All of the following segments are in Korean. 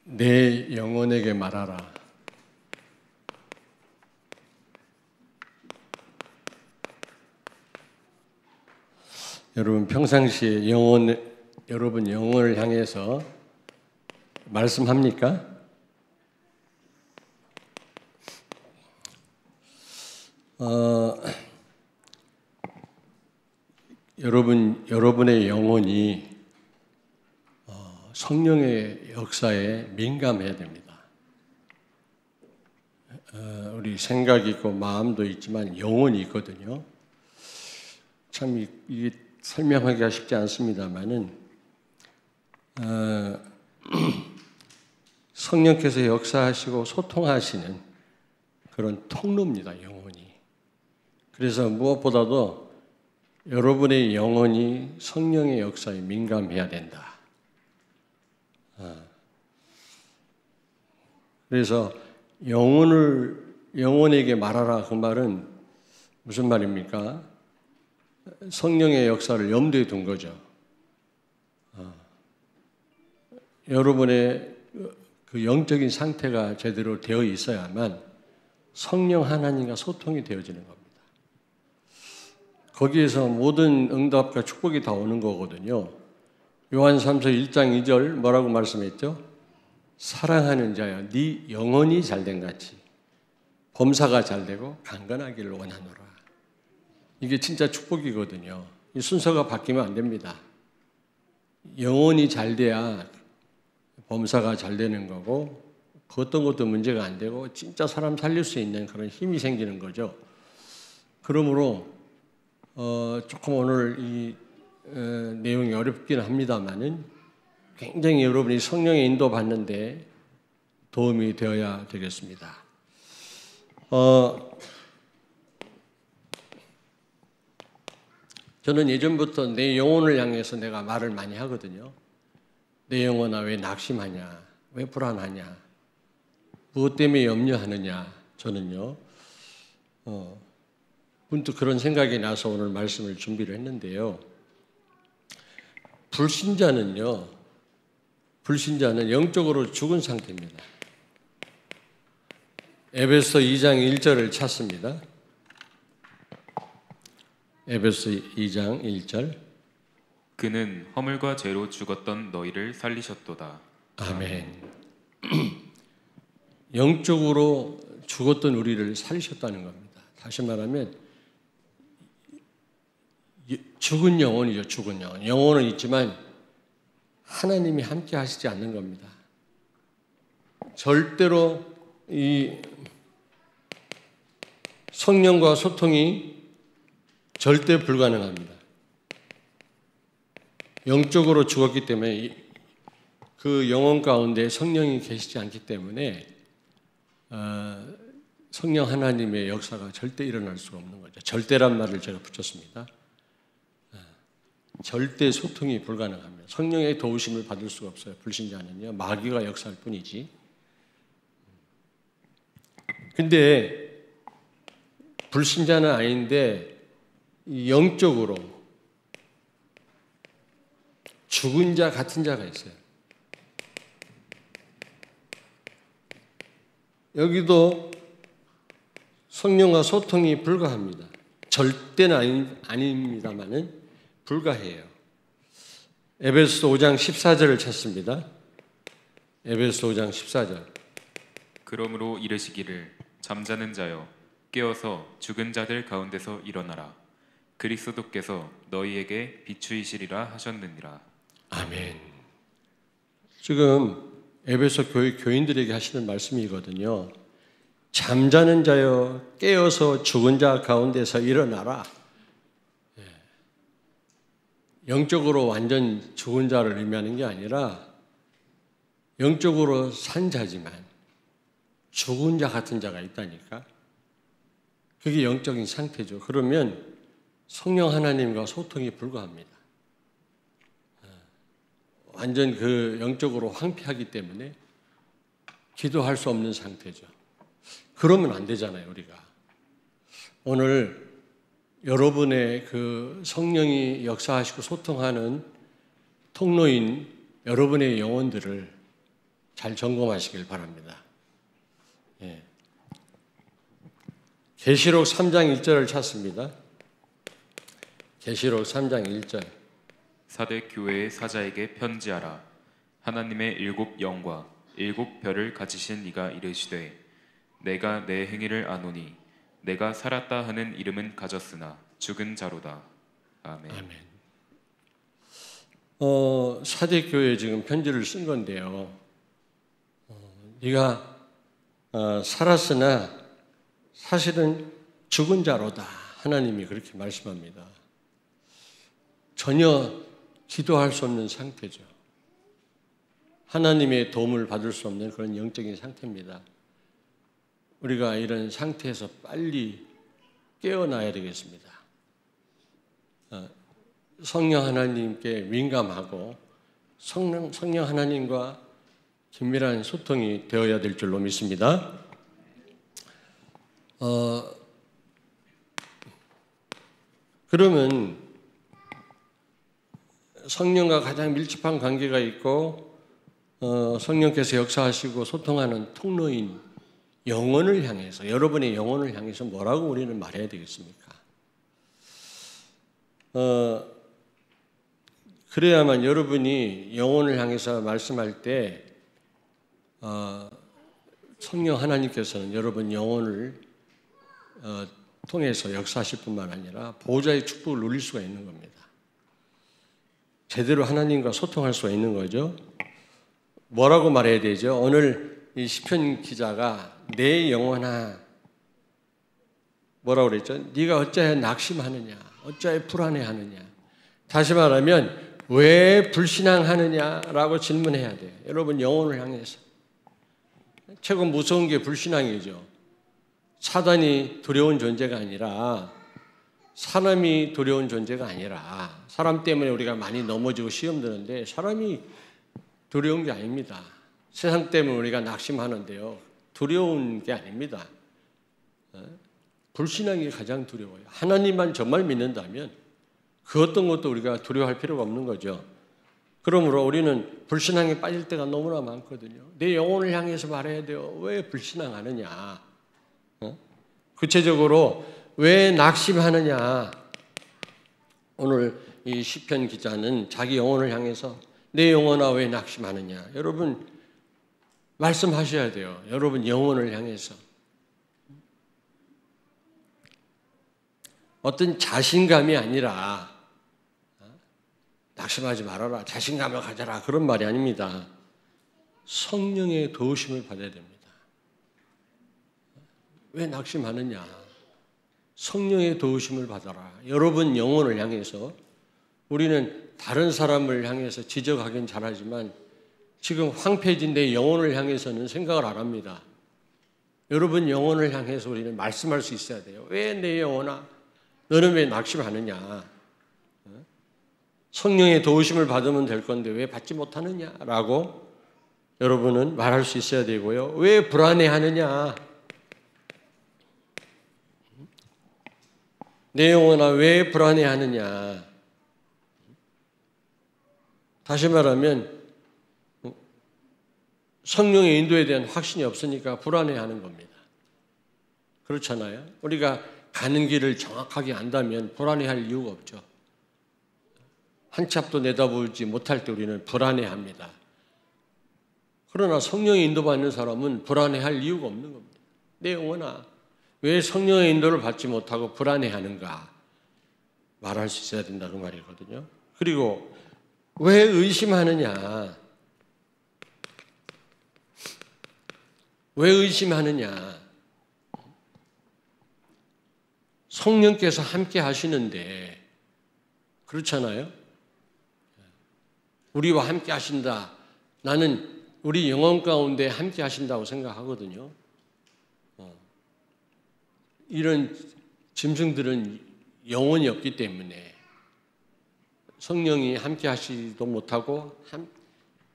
내 영혼에게 말하라. 여러분 평상시에 여러분 영혼을 향해서 말씀합니까? 여러분의 영혼이 성령의 역사에 민감해야 됩니다. 우리 생각이 있고 마음도 있지만 영혼이 있거든요. 참 이게 설명하기가 쉽지 않습니다만은 성령께서 역사하시고 소통하시는 그런 통로입니다, 영혼이. 그래서 무엇보다도 여러분의 영혼이 성령의 역사에 민감해야 된다. 그래서 영혼에게 말하라, 그 말은 무슨 말입니까? 성령의 역사를 염두에 둔 거죠. 여러분의 그 영적인 상태가 제대로 되어 있어야만 성령 하나님과 소통이 되어지는 겁니다. 거기에서 모든 응답과 축복이 다 오는 거거든요. 요한 3서 1장 2절 뭐라고 말씀했죠? 사랑하는 자여, 네 영혼이 잘된 같이 범사가 잘되고 강건하기를 원하노라. 이게 진짜 축복이거든요. 이 순서가 바뀌면 안 됩니다. 영혼이 잘 돼야 범사가 잘 되는 거고, 그 어떤 것도 문제가 안 되고 진짜 사람 살릴 수 있는 그런 힘이 생기는 거죠. 그러므로 조금 오늘 이 내용이 어렵긴 합니다만은 굉장히 여러분이 성령의 인도 받는데 도움이 되어야 되겠습니다. 저는 예전부터 내 영혼을 향해서 내가 말을 많이 하거든요. 내 영혼아, 왜 낙심하냐? 왜 불안하냐? 무엇 때문에 염려하느냐? 저는요, 문득 그런 생각이 나서 오늘 말씀을 준비를 했는데요. 불신자는 영적으로 죽은 상태입니다. 에베소 2장 1절을 찾습니다. 에베소 2장 1절. 그는 허물과 죄로 죽었던 너희를 살리셨도다. 아멘. 영적으로 죽었던 우리를 살리셨다는 겁니다. 다시 말하면 죽은 영혼이죠. 죽은 영혼. 영혼은 있지만 하나님이 함께 하시지 않는 겁니다. 절대로 이 성령과 소통이 절대 불가능합니다. 영적으로 죽었기 때문에 그 영혼 가운데 성령이 계시지 않기 때문에 성령 하나님의 역사가 절대 일어날 수가 없는 거죠. 절대란 말을 제가 붙였습니다. 절대 소통이 불가능합니다. 성령의 도우심을 받을 수가 없어요. 불신자는요. 마귀가 역사할 뿐이지. 근데 불신자는 아닌데 영적으로 죽은 자 같은 자가 있어요. 여기도 성령과 소통이 불가합니다. 절대는 아닙니다만은 불가해요. 에베소 5장 14절을 찾습니다. 에베소 5장 14절. 그러므로 이르시기를 잠자는 자여 깨어서 죽은 자들 가운데서 일어나라. 그리스도께서 너희에게 비추이시리라 하셨느니라. 아멘. 지금 에베소 교인들에게 하시는 말씀이거든요. 잠자는 자여 깨어서 죽은 자 가운데서 일어나라. 영적으로 완전 죽은 자를 의미하는 게 아니라 영적으로 산 자지만 죽은 자 같은 자가 있다니까. 그게 영적인 상태죠. 그러면 성령 하나님과 소통이 불가합니다. 완전 그 영적으로 황폐하기 때문에 기도할 수 없는 상태죠. 그러면 안 되잖아요, 우리가. 오늘 여러분의 그 성령이 역사하시고 소통하는 통로인 여러분의 영혼들을 잘 점검하시길 바랍니다. 예. 계시록 3장 1절을 찾습니다. 계시록 3장 1절. 사대 교회의 사자에게 편지하라. 하나님의 일곱 영과 일곱 별을 가지신 이가 이르시되 내가 내 행위를 아노니 내가 살았다 하는 이름은 가졌으나 죽은 자로다. 아멘. 아멘. 사대 교회에 지금 편지를 쓴 건데요. 네가 살았으나 사실은 죽은 자로다. 하나님이 그렇게 말씀합니다. 전혀 기도할 수 없는 상태죠. 하나님의 도움을 받을 수 없는 그런 영적인 상태입니다. 우리가 이런 상태에서 빨리 깨어나야 되겠습니다. 성령 하나님께 민감하고 성령 하나님과 긴밀한 소통이 되어야 될 줄로 믿습니다. 그러면 성령과 가장 밀접한 관계가 있고 성령께서 역사하시고 소통하는 통로인 영혼을 향해서, 여러분의 영혼을 향해서 뭐라고 우리는 말해야 되겠습니까? 그래야만 여러분이 영혼을 향해서 말씀할 때 성령 하나님께서는 여러분 영혼을 통해서 역사하실 뿐만 아니라 보호자의 축복을 누릴 수가 있는 겁니다. 제대로 하나님과 소통할 수가 있는 거죠. 뭐라고 말해야 되죠? 오늘 이 시편 기자가 내 영혼아 뭐라고 그랬죠? 네가 어찌하여 낙심하느냐? 어찌하여 불안해하느냐? 다시 말하면 왜 불신앙하느냐라고 질문해야 돼요. 여러분 영혼을 향해서. 최고 무서운 게 불신앙이죠. 사단이 두려운 존재가 아니라 사람이 두려운 존재가 아니라 사람 때문에 우리가 많이 넘어지고 시험 드는데 사람이 두려운 게 아닙니다. 세상 때문에 우리가 낙심하는데요. 두려운 게 아닙니다. 불신앙이 가장 두려워요. 하나님만 정말 믿는다면 그 어떤 것도 우리가 두려워할 필요가 없는 거죠. 그러므로 우리는 불신앙에 빠질 때가 너무나 많거든요. 내 영혼을 향해서 말해야 돼요. 왜 불신앙하느냐? 구체적으로 왜 낙심하느냐? 오늘 이 시편 기자는 자기 영혼을 향해서 내 영혼아 왜 낙심하느냐? 여러분 말씀하셔야 돼요. 여러분 영혼을 향해서. 어떤 자신감이 아니라 낙심하지 말아라, 자신감을 가져라 그런 말이 아닙니다. 성령의 도우심을 받아야 됩니다. 왜 낙심하느냐? 성령의 도우심을 받아라. 여러분 영혼을 향해서 우리는 다른 사람을 향해서 지적하긴 잘하지만 지금 황폐해진 내 영혼을 향해서는 생각을 안 합니다. 여러분 영혼을 향해서 우리는 말씀할 수 있어야 돼요. 왜 내 영혼아? 너는 왜 낙심하느냐? 성령의 도우심을 받으면 될 건데 왜 받지 못하느냐라고 여러분은 말할 수 있어야 되고요. 왜 불안해하느냐? 내 영혼아 왜 불안해하느냐? 다시 말하면 성령의 인도에 대한 확신이 없으니까 불안해하는 겁니다. 그렇잖아요. 우리가 가는 길을 정확하게 안다면 불안해할 이유가 없죠. 한 치 앞도 내다보지 못할 때 우리는 불안해합니다. 그러나 성령의 인도받는 사람은 불안해할 이유가 없는 겁니다. 내 영혼아 왜 성령의 인도를 받지 못하고 불안해하는가 말할 수 있어야 된다는 말이거든요. 그리고 왜 의심하느냐? 왜 의심하느냐? 성령께서 함께 하시는데 그렇잖아요. 우리와 함께 하신다. 나는 우리 영혼 가운데 함께 하신다고 생각하거든요. 이런 짐승들은 영혼이 없기 때문에 성령이 함께 하시지도 못하고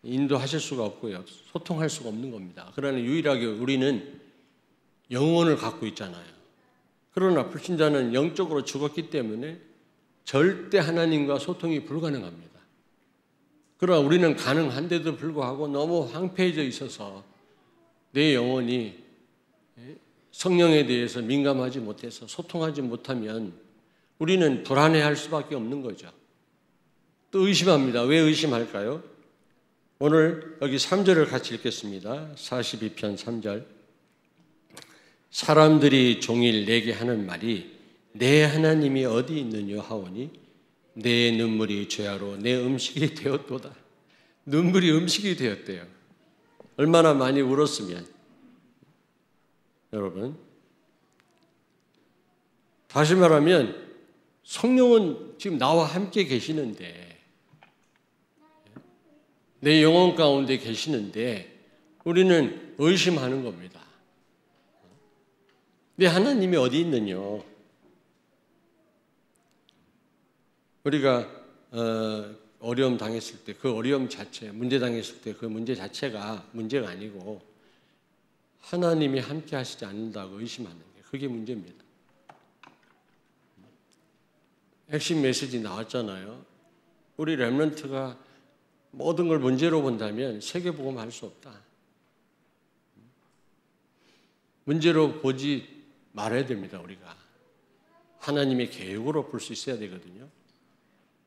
인도하실 수가 없고요. 소통할 수가 없는 겁니다. 그러나 유일하게 우리는 영혼을 갖고 있잖아요. 그러나 불신자는 영적으로 죽었기 때문에 절대 하나님과 소통이 불가능합니다. 그러나 우리는 가능한데도 불구하고 너무 황폐해져 있어서 내 영혼이 성령에 대해서 민감하지 못해서 소통하지 못하면 우리는 불안해할 수밖에 없는 거죠. 또 의심합니다. 왜 의심할까요? 오늘 여기 3절을 같이 읽겠습니다. 42편 3절. 사람들이 종일 내게 하는 말이 내 하나님이 어디 있느냐 하오니 내 눈물이 죄하로 내 음식이 되었도다. 눈물이 음식이 되었대요. 얼마나 많이 울었으면. 여러분, 다시 말하면 성령은 지금 나와 함께 계시는데, 내 영혼 가운데 계시는데 우리는 의심하는 겁니다. 내 하나님이 어디 있느냐? 우리가 어려움 당했을 때 그 어려움 자체, 문제 당했을 때 그 문제 자체가 문제가 아니고 하나님이 함께 하시지 않는다고 의심하는 게 그게 문제입니다. 핵심 메시지 나왔잖아요. 우리 렘넌트가 모든 걸 문제로 본다면 세계복음 할 수 없다. 문제로 보지 말아야 됩니다. 우리가 하나님의 계획으로 볼 수 있어야 되거든요.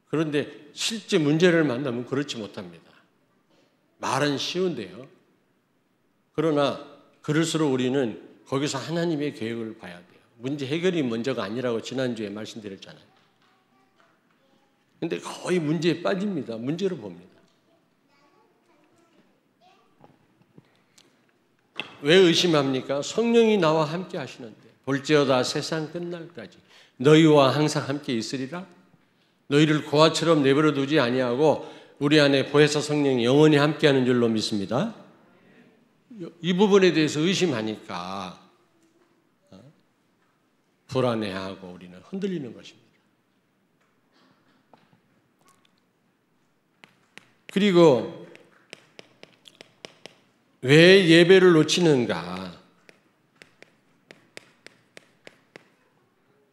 그런데 실제 문제를 만나면 그렇지 못합니다. 말은 쉬운데요. 그러나 그럴수록 우리는 거기서 하나님의 계획을 봐야 돼요. 문제 해결이 먼저가 아니라고 지난주에 말씀드렸잖아요. 근데 거의 문제에 빠집니다. 문제로 봅니다. 왜 의심합니까? 성령이 나와 함께 하시는데 볼지어다 세상 끝날까지 너희와 항상 함께 있으리라. 너희를 고아처럼 내버려 두지 아니하고 우리 안에 보혜사 성령이 영원히 함께하는 줄로 믿습니다. 이 부분에 대해서 의심하니까 불안해하고 우리는 흔들리는 것입니다. 그리고 왜 예배를 놓치는가?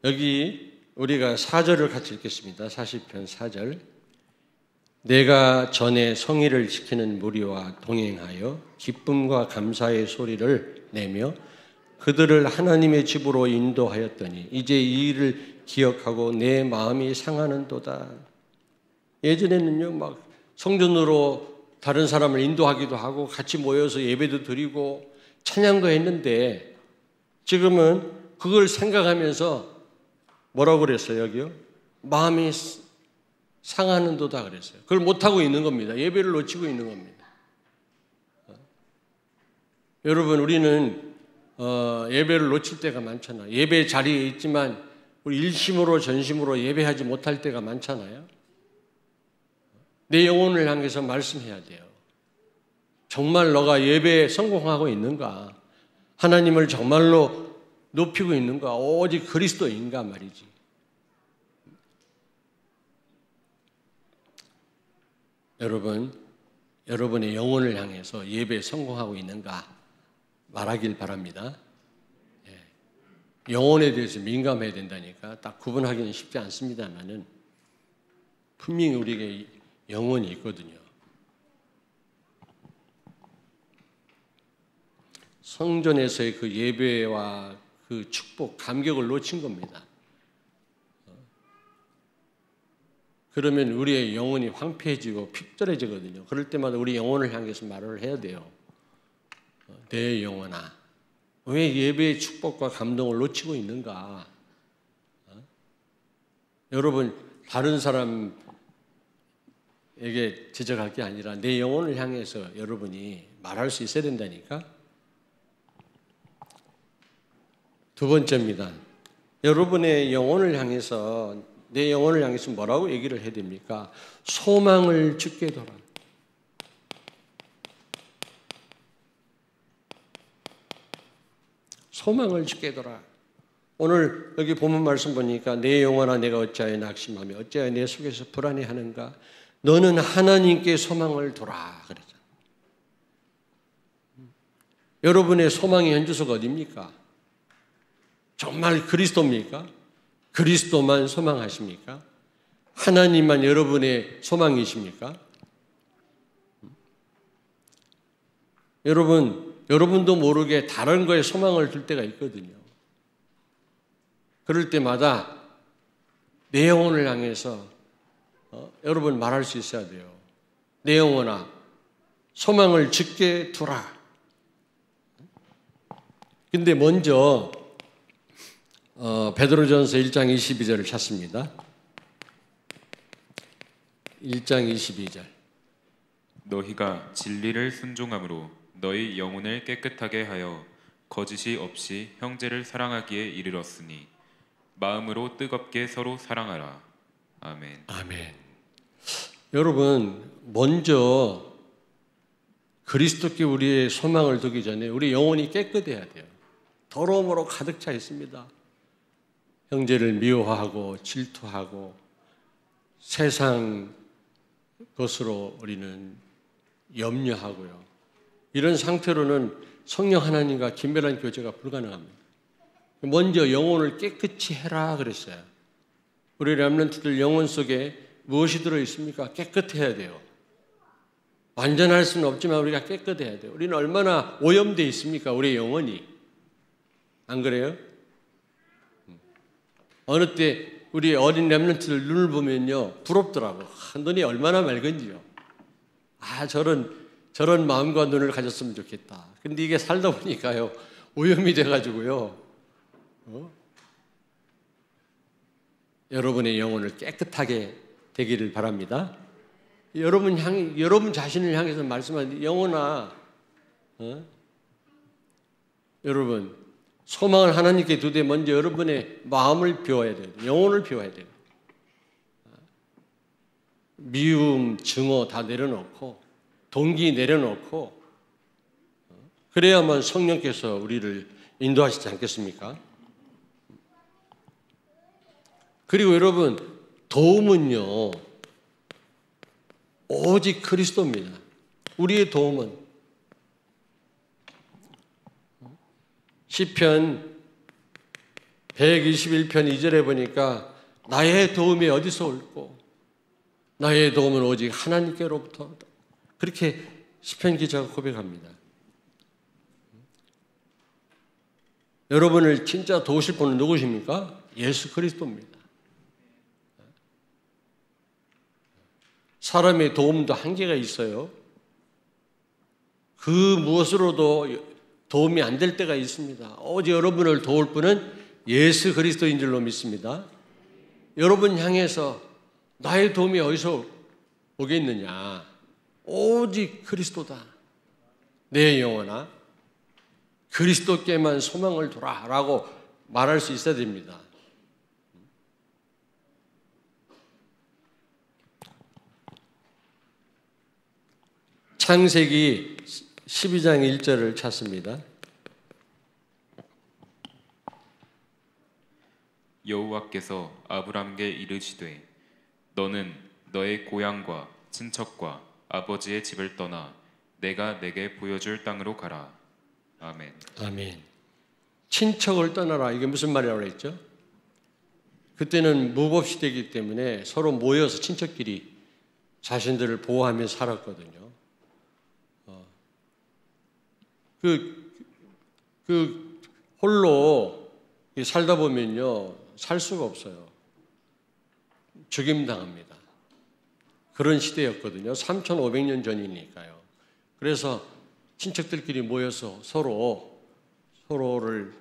여기 우리가 4절을 같이 읽겠습니다. 40편 4절. 내가 전에 성의를 지키는 무리와 동행하여 기쁨과 감사의 소리를 내며 그들을 하나님의 집으로 인도하였더니 이제 이 일을 기억하고 내 마음이 상하는도다. 예전에는요, 막 성전으로 다른 사람을 인도하기도 하고 같이 모여서 예배도 드리고 찬양도 했는데 지금은 그걸 생각하면서 뭐라고 그랬어요, 여기요? 마음이 상하는도다 그랬어요. 그걸 못하고 있는 겁니다. 예배를 놓치고 있는 겁니다. 여러분, 우리는 예배를 놓칠 때가 많잖아요. 예배 자리에 있지만 우리 일심으로 전심으로 예배하지 못할 때가 많잖아요. 내 영혼을 향해서 말씀해야 돼요. 정말 너가 예배에 성공하고 있는가? 하나님을 정말로 높이고 있는가? 오직 그리스도인가 말이지. 여러분, 여러분의 영혼을 향해서 예배에 성공하고 있는가? 말하길 바랍니다. 영혼에 대해서 민감해야 된다니까 딱 구분하기는 쉽지 않습니다만은 분명히 우리에게 영혼이 있거든요. 성전에서의 그 예배와 그 축복, 감격을 놓친 겁니다. 그러면 우리의 영혼이 황폐해지고 핍절해지거든요. 그럴 때마다 우리 영혼을 향해서 말을 해야 돼요. 내 영혼아, 왜 예배의 축복과 감동을 놓치고 있는가? 여러분, 다른 사람에게 지적할 게 아니라 내 영혼을 향해서 여러분이 말할 수 있어야 된다니까? 두 번째입니다. 여러분의 영혼을 향해서, 내 영혼을 향해서 뭐라고 얘기를 해야 됩니까? 소망을 주게 되라. 소망을 주게 되라. 오늘 여기 본문 말씀 보니까 내 영혼아 내가 어찌하여 낙심하며 어찌하여 내 속에서 불안해하는가? 너는 하나님께 소망을 두라 그랬잖아요. 여러분의 소망의 현주소가 어디입니까? 정말 그리스도입니까? 그리스도만 소망하십니까? 하나님만 여러분의 소망이십니까? 여러분도 모르게 다른 거에 소망을 둘 때가 있거든요. 그럴 때마다 내 영혼을 향해서 여러분 말할 수 있어야 돼요. 내 영혼아, 소망을 짙게 두라. 근데 먼저 베드로전서 1장 22절을 찾습니다. 1장 22절. 너희가 진리를 순종함으로 너희 영혼을 깨끗하게 하여 거짓이 없이 형제를 사랑하기에 이르렀으니 마음으로 뜨겁게 서로 사랑하라. 아멘. 아멘. 여러분, 먼저 그리스도께 우리의 소망을 두기 전에 우리 영혼이 깨끗해야 돼요. 더러움으로 가득 차 있습니다. 형제를 미워하고 질투하고 세상 것으로 우리는 염려하고요. 이런 상태로는 성령 하나님과 긴밀한 교제가 불가능합니다. 먼저 영혼을 깨끗이 해라 그랬어요. 우리 렘넌트들 영혼 속에 무엇이 들어있습니까? 깨끗해야 돼요. 완전할 수는 없지만 우리가 깨끗해야 돼요. 우리는 얼마나 오염되어 있습니까? 우리 영혼이. 안 그래요? 어느 때 우리 어린 렘넌트들 눈을 보면요 부럽더라고. 눈이 얼마나 맑은지요. 저런 마음과 눈을 가졌으면 좋겠다. 근데 이게 살다 보니까요 오염이 돼가지고요 여러분의 영혼을 깨끗하게 되기를 바랍니다. 여러분 자신을 향해서 말씀하는 영혼아, 여러분 소망을 하나님께 두되 먼저 여러분의 마음을 비워야 돼요. 영혼을 비워야 돼요. 미움, 증오 다 내려놓고 동기 내려놓고 그래야만 성령께서 우리를 인도하시지 않겠습니까? 그리고 여러분 도움은요 오직 그리스도입니다. 우리의 도움은 시편 121편 2절에 보니까 나의 도움이 어디서 올고 나의 도움은 오직 하나님께로부터 그렇게 시편 기자가 고백합니다. 여러분을 진짜 도우실 분은 누구십니까? 예수 그리스도입니다. 사람의 도움도 한계가 있어요. 그 무엇으로도 도움이 안 될 때가 있습니다. 오직 여러분을 도울 분은 예수 그리스도인 줄로 믿습니다. 여러분 향해서 나의 도움이 어디서 오겠느냐? 오직 그리스도다. 내 영혼아, 그리스도께만 소망을 두라 라고 말할 수 있어야 됩니다. 창세기 12장 1절을 찾습니다. 여호와께서 아브람에게 이르시되 너는 너의 고향과 친척과 아버지의 집을 떠나 내가 내게 보여줄 땅으로 가라. 아멘. 아멘. 친척을 떠나라. 이게 무슨 말이라고 했죠? 그때는 무법시대이기 때문에 서로 모여서 친척끼리 자신들을 보호하며 살았거든요. 홀로 살다 보면요 살 수가 없어요. 죽임당합니다. 그런 시대였거든요. 3,500년 전이니까요. 그래서 친척들끼리 모여서 서로를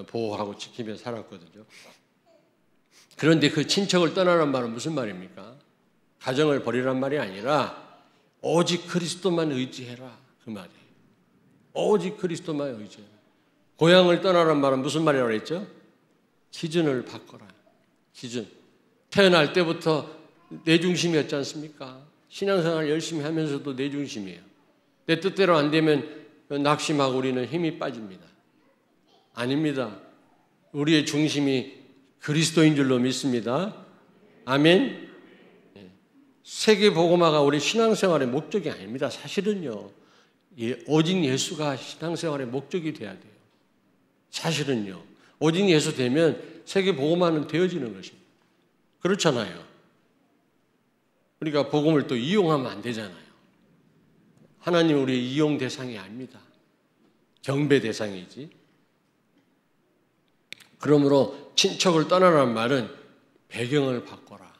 보호하고 지키며 살았거든요. 그런데 그 친척을 떠나는 말은 무슨 말입니까? 가정을 버리란 말이 아니라 오직 그리스도만 의지해라 그 말이에요. 오직 그리스도만 의지해라. 고향을 떠나란 말은 무슨 말이라고 했죠? 기준을 바꿔라. 기준. 태어날 때부터 내 중심이었지 않습니까? 신앙생활 열심히 하면서도 내 중심이에요. 내 뜻대로 안 되면 낙심하고 우리는 힘이 빠집니다. 아닙니다. 우리의 중심이 그리스도인 줄로 믿습니다. 아멘. 세계복음화가 우리 신앙생활의 목적이 아닙니다. 사실은요. 오직 예수가 신앙생활의 목적이 돼야 돼요. 사실은요. 오직 예수 되면 세계복음화는 되어지는 것입니다. 그렇잖아요. 우리가 복음을 또 이용하면 안 되잖아요. 하나님 우리의 이용 대상이 아닙니다. 경배 대상이지. 그러므로 친척을 떠나라는 말은 배경을 바꿔라.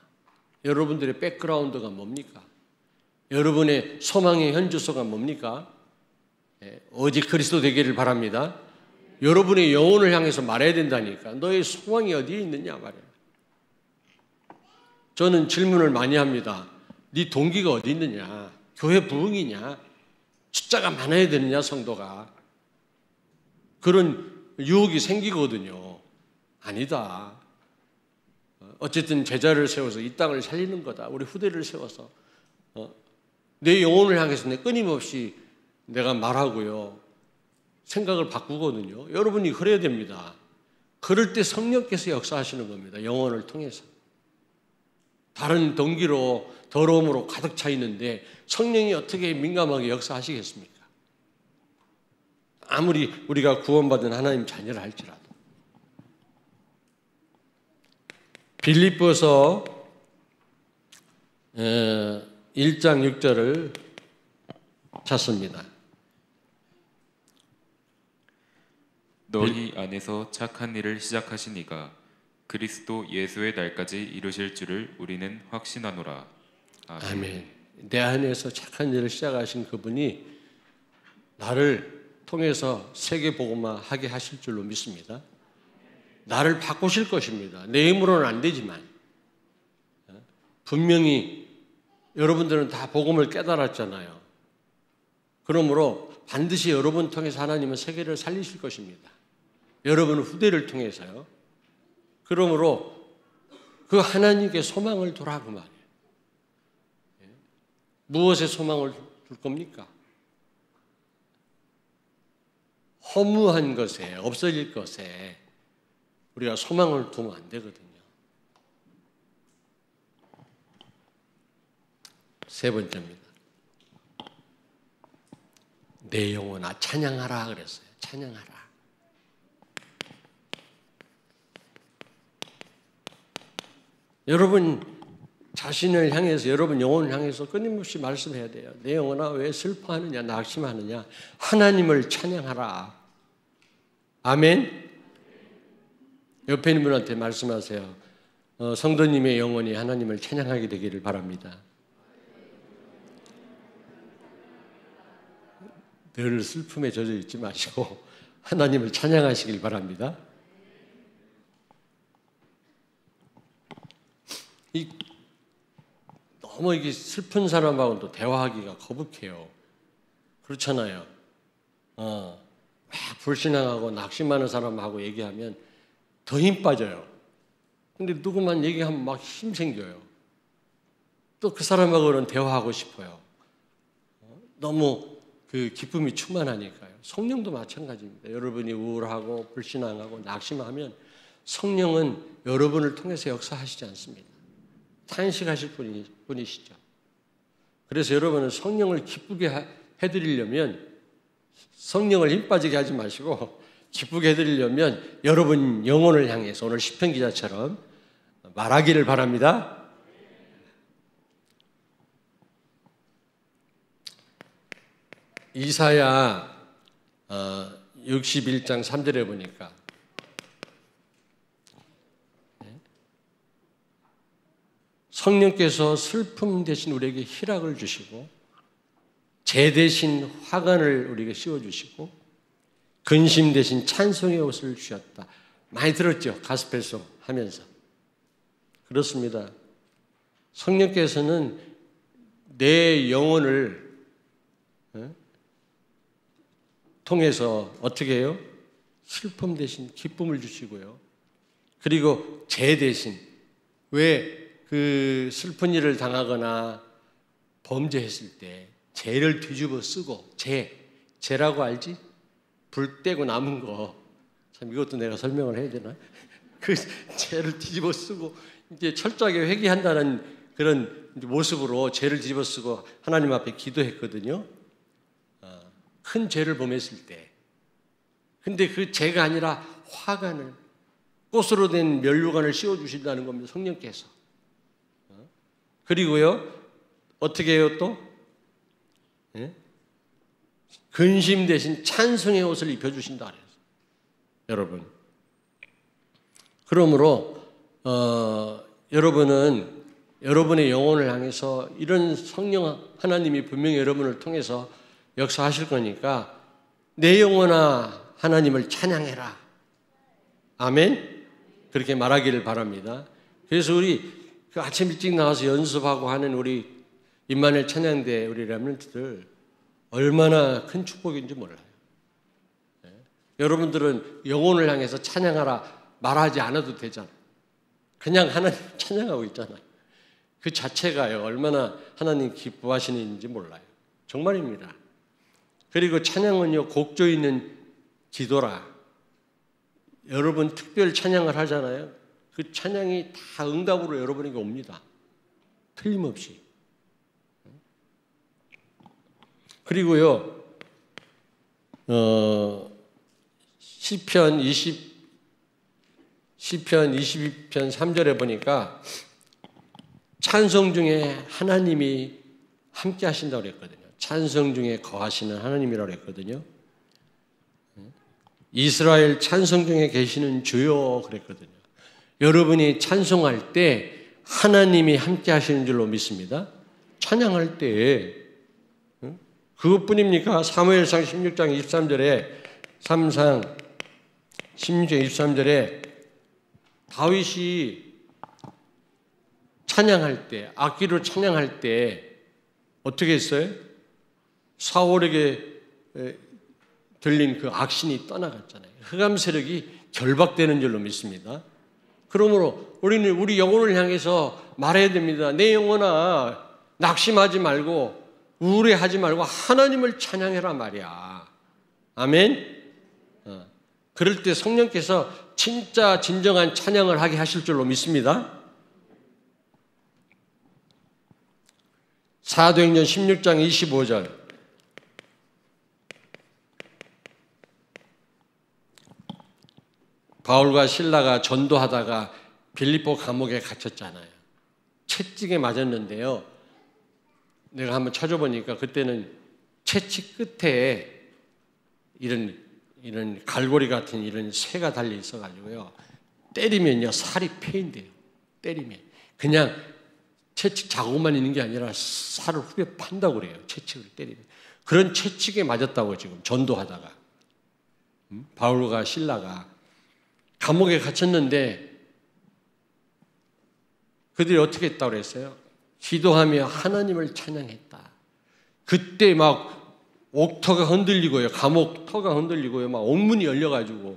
여러분들의 백그라운드가 뭡니까? 여러분의 소망의 현주소가 뭡니까? 오직 그리스도 되기를 바랍니다. 여러분의 영혼을 향해서 말해야 된다니까. 너의 소망이 어디에 있느냐 말이야. 저는 질문을 많이 합니다. 네 동기가 어디 있느냐? 교회 부흥이냐? 숫자가 많아야 되느냐 성도가? 그런 유혹이 생기거든요. 아니다. 어쨌든 제자를 세워서 이 땅을 살리는 거다. 우리 후대를 세워서 내 영혼을 향해서 끊임없이 내가 말하고요. 생각을 바꾸거든요. 여러분이 그래야 됩니다. 그럴 때 성령께서 역사하시는 겁니다. 영혼을 통해서. 다른 동기로 더러움으로 가득 차 있는데 성령이 어떻게 민감하게 역사하시겠습니까? 아무리 우리가 구원받은 하나님 자녀를 할지라도. 빌립보서 1장 6절을 찾습니다. 너희 안에서 착한 일을 시작하신 이가 그리스도 예수의 날까지 이루실 줄을 우리는 확신하노라. 아멘. 아멘. 내 안에서 착한 일을 시작하신 그분이 나를 통해서 세계 복음화 하게 하실 줄로 믿습니다. 나를 바꾸실 것입니다. 내 힘으로는 안 되지만 분명히 여러분들은 다 복음을 깨달았잖아요. 그러므로 반드시 여러분 통해서 하나님은 세계를 살리실 것입니다. 여러분 후대를 통해서요. 그러므로 그 하나님께 소망을 두라 그 말이에요. 무엇에 소망을 둘 겁니까? 허무한 것에, 없어질 것에 우리가 소망을 두면 안 되거든요. 세 번째입니다. 내 영혼아 찬양하라 그랬어요. 찬양하라. 여러분 자신을 향해서, 여러분 영혼을 향해서 끊임없이 말씀해야 돼요. 내 영혼아 왜 슬퍼하느냐, 낙심하느냐. 하나님을 찬양하라. 아멘. 옆에 있는 분한테 말씀하세요. 성도님의 영혼이 하나님을 찬양하게 되기를 바랍니다. 늘 슬픔에 젖어 있지 마시고 하나님을 찬양하시길 바랍니다. 너무 이게 슬픈 사람하고도 대화하기가 거북해요. 그렇잖아요. 막 불신앙하고 낙심하는 사람하고 얘기하면 더 힘 빠져요. 근데 누구만 얘기하면 막 힘 생겨요. 또 그 사람하고는 대화하고 싶어요. 너무 그 기쁨이 충만하니까요. 성령도 마찬가지입니다. 여러분이 우울하고 불신앙하고 낙심하면 성령은 여러분을 통해서 역사하시지 않습니다. 탄식하실 분이시죠. 그래서 여러분은 성령을 기쁘게 해드리려면 성령을 힘 빠지게 하지 마시고 기쁘게 해드리려면 여러분 영혼을 향해서 오늘 시편 기자처럼 말하기를 바랍니다. 이사야 61장 3절에 보니까 성령께서 슬픔 대신 우리에게 희락을 주시고 재 대신 화관을 우리에게 씌워주시고 근심 대신 찬송의 옷을 주셨다. 많이 들었죠? 가스펠송 하면서. 그렇습니다. 성령께서는 내 영혼을 통해서 어떻게 해요? 슬픔 대신 기쁨을 주시고요. 그리고 재 대신, 왜 그 슬픈 일을 당하거나 범죄했을 때 재를 뒤집어 쓰고, 재라고 알지? 불 떼고 남은 거. 참 이것도 내가 설명을 해야 되나? 그 재를 뒤집어 쓰고 이제 철저하게 회개한다는 그런 모습으로 재를 뒤집어 쓰고 하나님 앞에 기도했거든요. 큰 죄를 범했을 때. 근데 그 죄가 아니라 화관을, 꽃으로 된 면류관을 씌워주신다는 겁니다. 성령께서. 그리고요, 어떻게 해요 또? 예? 근심 대신 찬송의 옷을 입혀주신다 그랬어요. 여러분, 그러므로 여러분은 여러분의 영혼을 향해서 이런 성령 하나님이 분명히 여러분을 통해서 역사하실 거니까 내 영혼아 하나님을 찬양해라. 아멘? 그렇게 말하기를 바랍니다. 그래서 우리 그 아침 일찍 나와서 연습하고 하는 우리 임마누엘 찬양대 우리 렘넌트들 얼마나 큰 축복인지 몰라요. 네. 여러분들은 영혼을 향해서 찬양하라 말하지 않아도 되잖아요. 그냥 하나님 찬양하고 있잖아요. 그 자체가요 얼마나 하나님 기뻐하시는지 몰라요. 정말입니다. 그리고 찬양은요 곡조 있는 기도라. 여러분 특별 찬양을 하잖아요. 그 찬양이 다 응답으로 여러분에게 옵니다. 틀림없이. 그리고요 시편 22편 3절에 보니까 찬송 중에 하나님이 함께 하신다고 그랬거든요. 찬송 중에 거하시는 하나님이라고 그랬거든요. 이스라엘 찬송 중에 계시는 주여 그랬거든요. 여러분이 찬송할 때 하나님이 함께 하시는 줄로 믿습니다. 찬양할 때 그것뿐입니까? 사무엘상 16장 23절에 16장 23절에 다윗이 찬양할 때 악기로 찬양할 때 어떻게 했어요? 사울에게 들린 그 악신이 떠나갔잖아요. 흑암 세력이 결박되는 줄로 믿습니다. 그러므로 우리는 우리 영혼을 향해서 말해야 됩니다. 내 영혼아 낙심하지 말고 우울해하지 말고 하나님을 찬양해라 말이야. 아멘? 그럴 때 성령께서 진짜 진정한 찬양을 하게 하실 줄로 믿습니다. 사도행전 16장 25절 바울과 실라가 전도하다가 빌립보 감옥에 갇혔잖아요. 채찍에 맞았는데요. 내가 한번 찾아보니까 그때는 채찍 끝에 이런 갈고리 같은 이런 새가 달려 있어가지고요. 때리면요 살이 패인대요. 때리면 그냥 채찍 자국만 있는 게 아니라 살을 후벼 판다고 그래요. 채찍을 때리면 그런 채찍에 맞았다고 지금 전도하다가 바울과 실라가 감옥에 갇혔는데 그들이 어떻게 했다고 그랬어요? 기도하며 하나님을 찬양했다. 그때 막 옥터가 흔들리고요. 감옥 터가 흔들리고요. 막 옥문이 열려가지고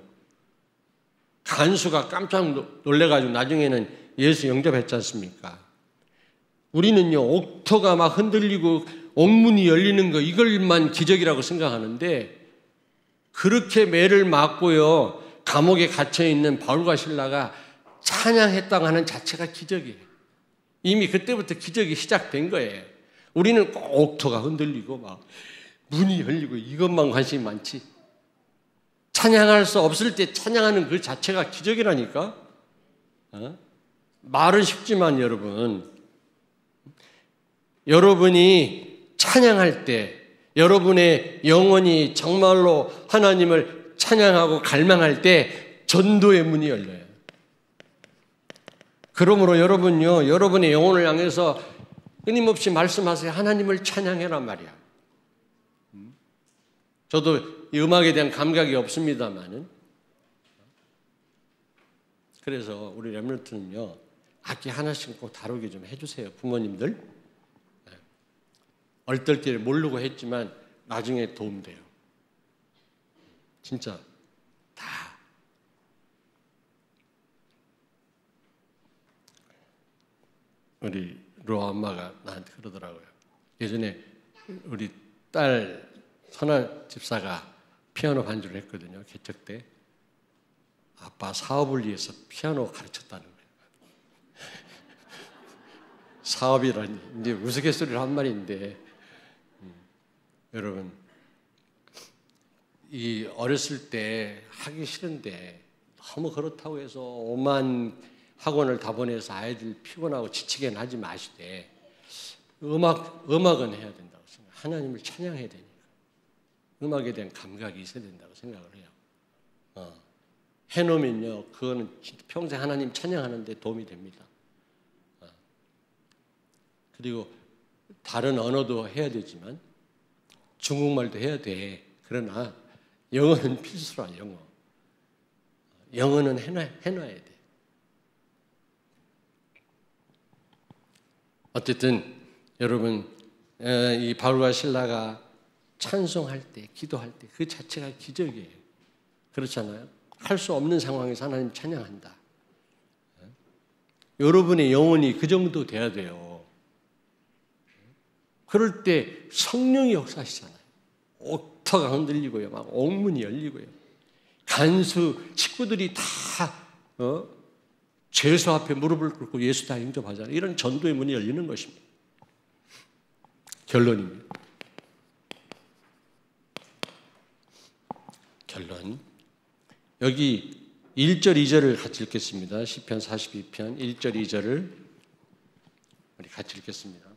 간수가 깜짝 놀래가지고 나중에는 예수 영접했지 않습니까? 우리는요 옥터가 막 흔들리고 옥문이 열리는 거 이걸만 기적이라고 생각하는데 그렇게 매를 맞고요 감옥에 갇혀있는 바울과 실라가 찬양했다고 하는 자체가 기적이에요. 이미 그때부터 기적이 시작된 거예요. 우리는 꼭 옥토가 흔들리고 막 문이 열리고 이것만 관심이 많지. 찬양할 수 없을 때 찬양하는 그 자체가 기적이라니까. 말은 쉽지만 여러분이 찬양할 때 여러분의 영혼이 정말로 하나님을 찬양하고 갈망할 때 전도의 문이 열려요. 그러므로 여러분요, 여러분의 영혼을 향해서 끊임없이 말씀하세요. 하나님을 찬양해란 말이야. 저도 이 음악에 대한 감각이 없습니다만은 그래서 우리 렘넌트는요 악기 하나씩 꼭 다루게 좀 해주세요. 부모님들 얼떨결에 모르고 했지만 나중에 도움돼요. 진짜 다. 우리 로아 엄마가 나한테 그러더라고요. 예전에 우리 딸 선아 집사가 피아노 반주를 했거든요. 개척 때. 아빠 사업을 위해서 피아노 가르쳤다는 거예요. 사업이라니 이제 우스갯소리를 한 말인데 여러분 이 어렸을 때 하기 싫은데 너무 그렇다고 해서 오만 학원을 다 보내서 아이들 피곤하고 지치게 하지 마시되 음악은 해야 된다고 생각해요. 하나님을 찬양해야 되니까. 음악에 대한 감각이 있어야 된다고 생각을 해요. 해놓으면요, 그거는 평생 하나님 찬양하는 데 도움이 됩니다. 그리고 다른 언어도 해야 되지만 중국말도 해야 돼. 그러나 영어는 필수라, 영어. 영어는 해놔야 돼. 어쨌든 여러분, 이 바울과 실라가 찬송할 때, 기도할 때 그 자체가 기적이에요. 그렇잖아요. 할 수 없는 상황에서 하나님 찬양한다. 여러분의 영혼이 그 정도 돼야 돼요. 그럴 때 성령이 역사하시잖아요. 옥터가 흔들리고요, 막 옥문이 열리고요. 간수 식구들이 다 죄수 앞에 무릎을 꿇고 예수 다 영접하잖아요. 이런 전도의 문이 열리는 것입니다. 결론입니다. 결론. 여기 1절, 2절을 같이 읽겠습니다. 시편 42편 1절, 2절을 우리 같이 읽겠습니다.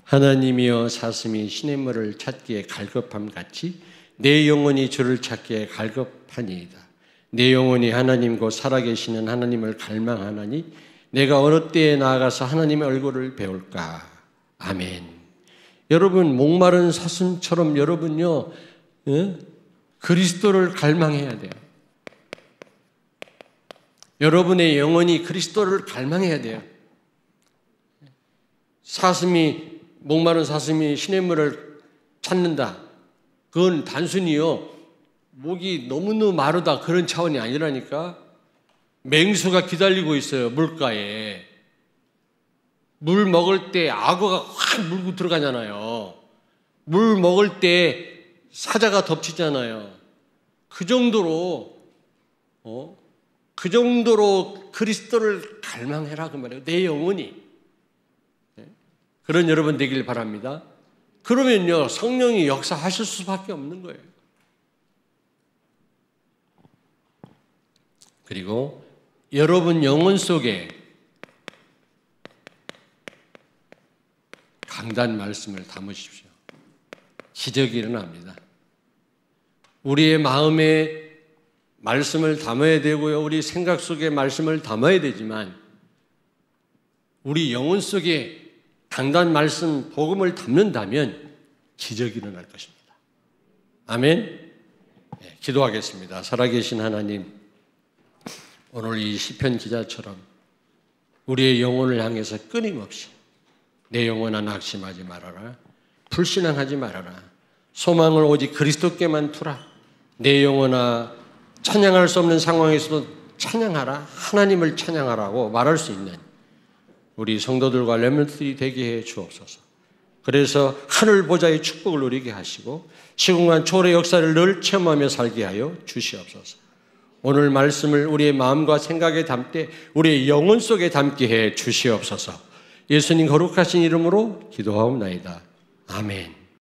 하나님이여 사슴이 시냇물을 찾기에 갈급함 같이 내 영혼이 주를 찾기에 갈급하니이다. 내 영혼이 하나님 곧 살아계시는 하나님을 갈망하나니 내가 어느 때에 나아가서 하나님의 얼굴을 배울까. 아멘. 여러분, 목마른 사슴처럼 여러분요, 그리스도를 갈망해야 돼요. 여러분의 영혼이 그리스도를 갈망해야 돼요. 목마른 사슴이 시냇물을 찾는다. 그건 단순히요, 목이 너무너무 마르다 그런 차원이 아니라니까. 맹수가 기다리고 있어요, 물가에. 물 먹을 때 악어가 확 물고 들어가잖아요. 물 먹을 때 사자가 덮치잖아요. 그 정도로 그리스도를 갈망해라 그 말이에요. 내 영혼이. 그런 여러분 되길 바랍니다. 그러면요, 성령이 역사하실 수밖에 없는 거예요. 그리고 여러분 영혼 속에 강단 말씀을 담으십시오. 기적이 일어납니다. 우리의 마음에 말씀을 담아야 되고요, 우리 생각 속에 말씀을 담아야 되지만 우리 영혼 속에 강단 말씀, 복음을 담는다면 기적이 일어날 것입니다. 아멘. 네, 기도하겠습니다. 살아계신 하나님, 오늘 이 시편 기자처럼 우리의 영혼을 향해서 끊임없이 내 영혼아 낙심하지 말아라, 불신앙하지 말아라, 소망을 오직 그리스도께만 두라, 내 영혼아 찬양할 수 없는 상황에서도 찬양하라, 하나님을 찬양하라고 말할 수 있는 우리 성도들과 렘넌트들이 되게 해 주옵소서. 그래서 하늘 보좌의 축복을 누리게 하시고 시공간 초월의 역사를 늘 체험하며 살게 하여 주시옵소서. 오늘 말씀을 우리의 마음과 생각에 담되 우리의 영혼 속에 담게 해 주시옵소서. 예수님 거룩하신 이름으로 기도하옵나이다. 아멘.